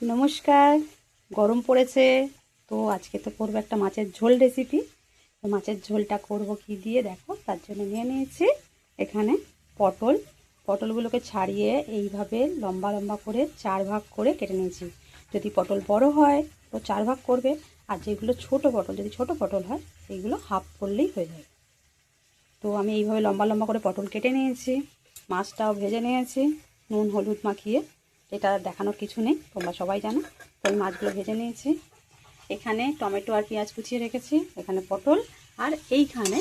নমস্কার। গরম পড়েছে তো আজকে তো করবো একটা মাছের ঝোল রেসিপি। তো মাছের ঝোলটা করব কি দিয়ে দেখো, তার জন্য নিয়ে নিয়েছি এখানে পটলগুলোকে ছাড়িয়ে এইভাবে লম্বা লম্বা করে 4 ভাগ করে কেটে নিয়েছি। যদি পটল বড় হয় তো 4 ভাগ করবে, আর যেগুলো যদি ছোট পটল হয় সেইগুলো হাফ করলেই হয়ে যাবে। তো আমি এইভাবে লম্বা লম্বা করে পটল কেটে নিয়েছি, মাছটাও ভেজে নিয়েছি নুন হলুদ মাখিয়ে। এটা দেখানোর কিছু নেই, তোমরা সবাই জানো। তো আমি মাছগুলো ভেজে নিয়েছি। এখানে টমেটো আর পেঁয়াজ কুচিয়ে রেখেছি, এখানে পটল, আর এইখানে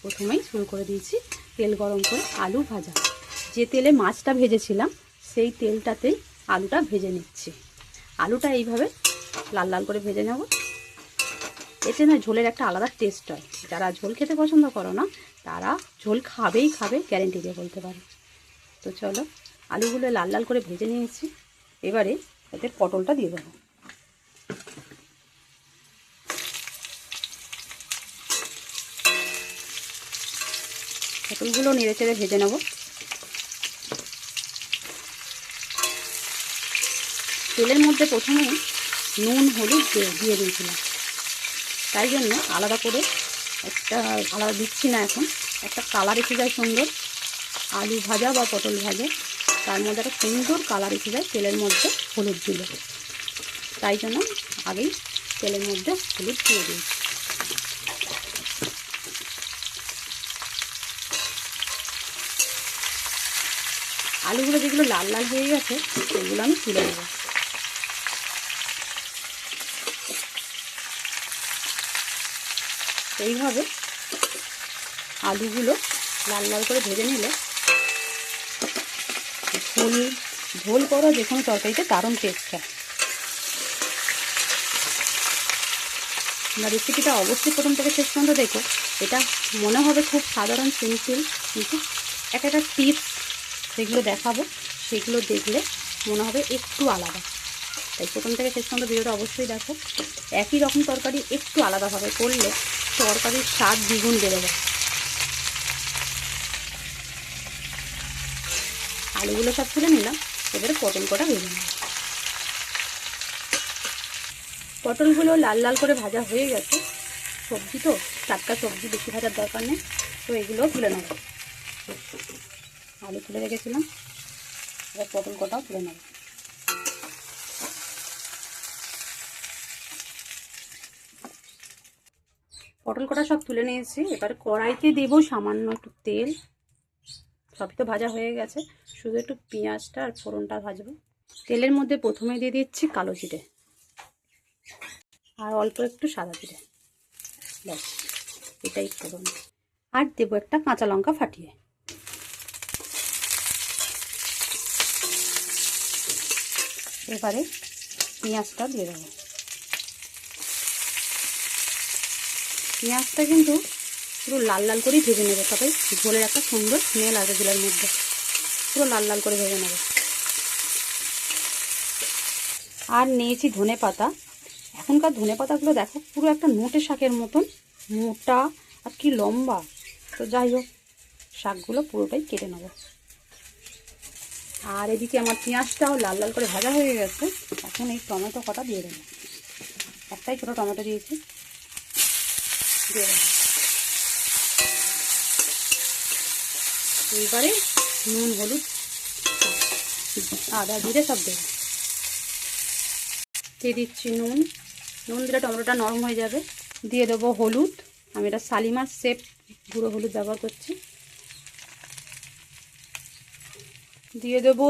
প্রথমেই শুরু করে দিয়েছি তেল গরম করে আলু ভাজা। যে তেলে মাছটা ভেজেছিলাম সেই তেলটাতেই আলুটা ভেজে নিচ্ছি। আলুটা এইভাবে লাল লাল করে ভেজে নেব। এতে না ঝোলের একটা আলাদা টেস্ট হয়। যারা ঝোল খেতে পছন্দ করো না তারা ঝোল খাবেই খাবে, গ্যারেন্টি দিয়ে বলতে পারো। তো চলো, আলুগুলো লাল লাল করে ভেজে নিয়েছি। এবারে এতে পটলটা দিয়ে দেবো। পটলগুলো নেড়ে চেড়ে ভেজে নেব। তেলের মধ্যে প্রথমেই নুন হলুদ দিয়ে দিয়েছিলাম, তাই জন্য আলাদা করে আলাদা দিচ্ছি না। এখন একটা কালার এসে যায় সুন্দর, আলু ভাজা বা পটল ভাজা তার মধ্যে একটা সুন্দর কালার এসে যায় তেলের মধ্যে হলুদ দিলে। তাই জন্য আগেই তেলের মধ্যে হলুদ দিয়ে দিই। আলুগুলো যেগুলো লাল লাল হয়ে গেছে সেগুলো আমি তুলে নেব। এইভাবে আলুগুলো লাল লাল করে ভেজে নিলে ঝোল করো যে কোনো তরকারিতে দারুণ টেস্ট হয়। তোমরা রেসিপিটা অবশ্যই প্রথম থেকে শেষ পর্যন্ত দেখো। এটা মনে হবে খুব সাধারণ সিম্পল, কিন্তু একটা টিপস যেগুলো দেখাবো সেগুলো দেখলে মনে হবে একটু আলাদা। তাই প্রথম থেকে শেষ পর্যন্ত ভিডিওটা অবশ্যই দেখো। একই রকম তরকারি একটু আলাদাভাবে করলে তরকারির স্বাদ দ্বিগুণ বেড়ে যায়। আলুগুলো সব তুলে নিলাম, এবারে পটল কটা ভেজে নেব। পটলগুলো লাল লাল করে ভাজা হয়ে গেছে। সবজি তো টাটকা সবজি, বেশি ভাজার দরকার নেই। তো এগুলো তুলে নেব। আলু তুলে রেখেছিলাম, এবার পটল কটাও তুলে নেব। পটল কটা সব তুলে নিয়েছি। এবার কড়াইতে দেব সামান্য একটু তেল। সবই তো ভাজা হয়ে গেছে, শুধু একটু পেঁয়াজটা আর ফোড়নটা ভাজবো। তেলের মধ্যে প্রথমে দিয়ে দিচ্ছি কালো জিরে আর অল্প একটু সাদা জিরে, ব্যাস এটাই ফোড়ন। আর দেবো একটা কাঁচা লঙ্কা ফাটিয়ে। এবারে পেঁয়াজটা দিয়ে দেবো। পেঁয়াজটা কিন্তু পুরো লাল লাল করেই ভেজে নেবে, তবে ঝোলের একটা সুন্দর স্মেল আসবে ঝোলের মধ্যে। পুরো লাল লাল করে ভেজে নেবে। আর নিয়েছি ধনে পাতা। এখনকার ধনে পাতাগুলো দেখো পুরো একটা নোটে শাকের মতন মোটা আর কি লম্বা। তো যাই হোক, শাকগুলো পুরোটাই কেটে নেব। আর এদিকে আমার পেঁয়াজটাও লাল লাল করে ভাজা হয়ে গেছে। এখন এই টমেটো কটা দিয়ে দেবো। একটাই ছোটো টমেটো দিয়েছি, দিয়ে দেবো। এইবারে নুন হলুদ আদা জিরে সব দেবো। দিয়ে দিচ্ছি নুন দিলে টমেটোটা নরম হয়ে যাবে। দিয়ে দেবো হলুদ, আমি এটা শালিমার শেপ গুঁড়ো হলুদ ব্যবহার করছি। দিয়ে দেবো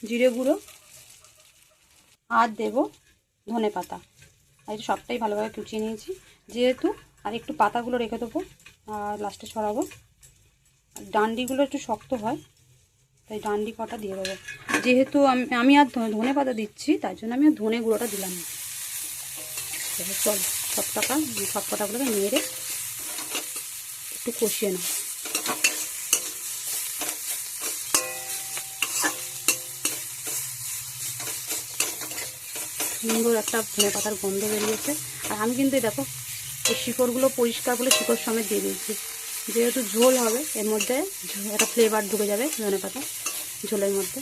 জিরে গুঁড়ো, আর দেবো ধনে পাতা। আর এটা সবটাই ভালোভাবে কুচিয়ে নিয়েছি যেহেতু। আর একটু পাতাগুলো রেখে দেবো আর লাস্টে ছড়াবো। ডান্ডিগুলো একটু শক্ত হয়, তাই ডান্ডি কটা দিয়ে দেবো। যেহেতু আমি আর ধনে পাতা দিচ্ছি তাই জন্য আমি আর ধনে গুঁড়োটা দিলাম না। চলো সব পাতাগুলোকে নেড়ে একটু কষিয়ে নেব। সুন্দর একটা ধনে পাতার গন্ধ বেরিয়েছে। আর আমি কিন্তু দেখো এই শিকড়গুলো পরিষ্কার করে শিকড় সমেত দিয়ে দিয়েছি, যেহেতু ঝোল হবে এর মধ্যে একটা ফ্লেভার ঢুকে যাবে ধনে পাতা ঝোলের মধ্যে।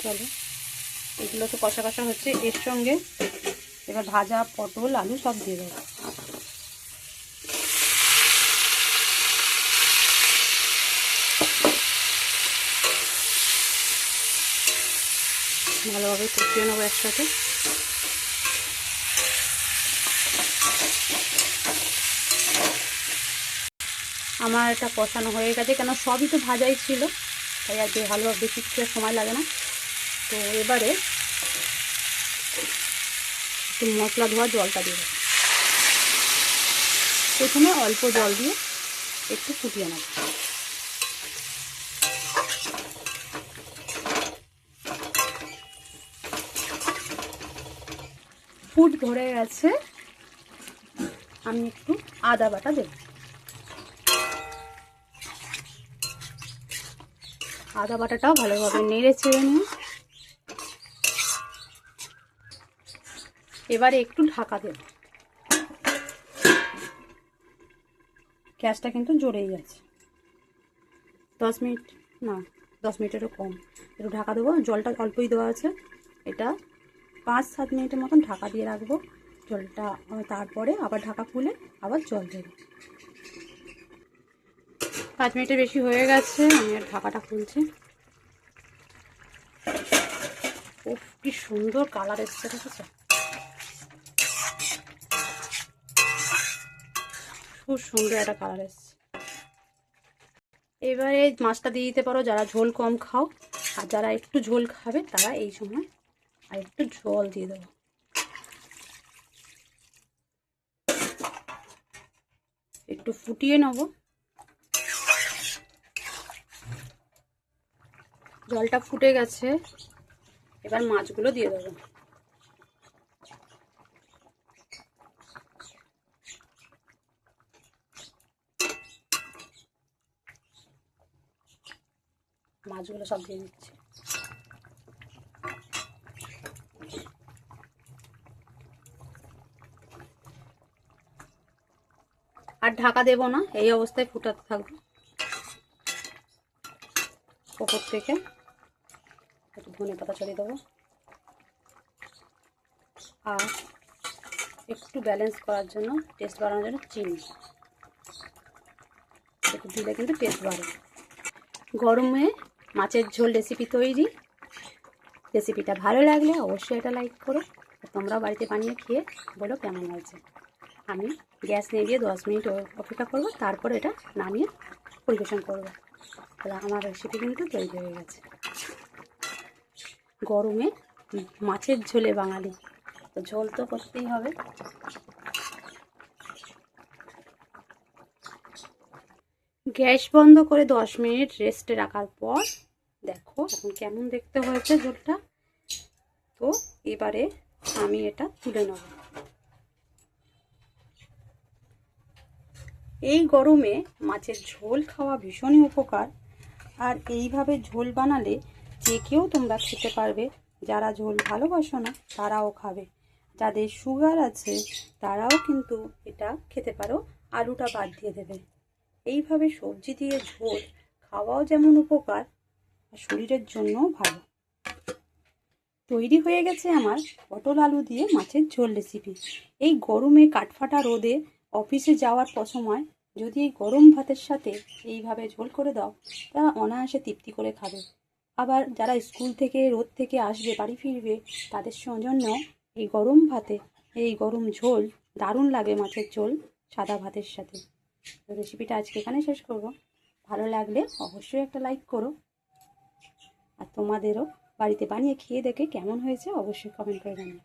চলো এগুলো তো কষা কষা হচ্ছে, এর সঙ্গে এবার ভাজা পটল আলু সব দিয়ে দেবো। ভালোভাবে কষিয়ে নেবো একসাথে। আমার এটা কষানো হয়ে গেছে, কেন সবই তো ভাজাই ছিল, তাই আর ভালোভাবে বেশি সময় লাগে না। তো এবারে একটু মশলা ধোয়া জলটা দিয়ে দেবো। প্রথমে অল্প জল দিয়ে একটু ফুটিয়ে নেব। ফুট ধরে গেছে, আমি একটু আদা বাটা দেব। আদা বাটাটাও ভালোভাবে নেড়ে ছেড়ে নিই। এবারে একটু ঢাকা দেব। গ্যাসটা কিন্তু জ্বলেই যাচ্ছে। 10 মিনিট, না 10 মিনিটেরও কম, একটু ঢাকা দেবো। জলটা অল্পই দেওয়া আছে, এটা 5-7 মিনিটের মতন ঢাকা দিয়ে রাখবো জলটা। তারপরে আবার ঢাকা খুলে আবার জল দেবো। 5 মিনিটের বেশি হয়ে গেছে, আমি আর ঢাকাটা খুলছি। উফ, কি সুন্দর কালার এসছে, দেখেছো? খুব সুন্দর একটা কালার এসছে। এবারে মাছটা দিয়ে দিতে পারো যারা ঝোল কম খাও, আর যারা একটু ঝোল খাবে তারা এই সময় আর একটু জল দিয়ে দেবো। একটু ফুটিয়ে নেব। জলটা ফুটে গেছে, এবার মাছগুলো দিয়ে দেবো। মাছগুলো সব দিয়ে দিচ্ছি। আর ঢাকা দেব না, এই অবস্থায় ফুটাতে থাকবো। ওপর থেকে একটু ধনে পাতা ছড়িয়ে দেবো, আর একটু ব্যালেন্স করার জন্য, টেস্ট বাড়ানোর জন্য চিনি একটু দিলে কিন্তু টেস্ট বাড়ে। গরমে মাছের ঝোল রেসিপি তৈরি। রেসিপিটা ভালো লাগলে অবশ্যই এটা লাইক করো, তোমরাও বাড়িতে বানিয়ে খেয়ে বলো কেমন হয়েছে। আমি গ্যাস নিভিয়ে 10 মিনিট অপেক্ষা করবো, তারপর এটা নামিয়ে পরিবেশন করবো। তাহলে আমার রেসিপি কিন্তু তৈরি হয়ে গেছে। গরমে মাছের ঝোলে বাঙালি, তো ঝোল তো করতেই হবে। গ্যাস বন্ধ করে 10 মিনিট রেস্টে রাখার পর দেখো এখন কেমন দেখতে হয়েছে ঝোলটা। তো এবারে আমি এটা তুলে নেব। এই গরমে মাছের ঝোল খাওয়া ভীষণই উপকার, আর এইভাবে ঝোল বানালে যে কেউ তোমরা খেতে পারবে। যারা ঝোল ভালোবাসো না তারাও খাবে, যাদের সুগার আছে তারাও কিন্তু এটা খেতে পারো, আলুটা বাদ দিয়ে দেবে। এইভাবে সবজি দিয়ে ঝোল খাওয়াও যেমন উপকার, আর শরীরের জন্যও ভালো। তৈরি হয়ে গেছে আমার পটল আলু দিয়ে মাছের ঝোল রেসিপি। এই গরমে কাঠফাটা রোদে অফিসে যাওয়ার সময় যদি এই গরম ভাতের সাথে এইভাবে ঝোল করে দাও, তারা অনায়াসে তৃপ্তি করে খাবে। আবার যারা স্কুল থেকে রোদ থেকে আসবে, বাড়ি ফিরবে, তাদের জন্য এই গরম ভাতে এই গরম ঝোল দারুণ লাগে। মাছের ঝোল সাদা ভাতের সাথে। তো রেসিপিটা আজকে এখানে শেষ করব। ভালো লাগলে অবশ্যই একটা লাইক করো, আর তোমাদেরও বাড়িতে বানিয়ে খেয়ে দেখে কেমন হয়েছে অবশ্যই কমেন্ট করে জানিও।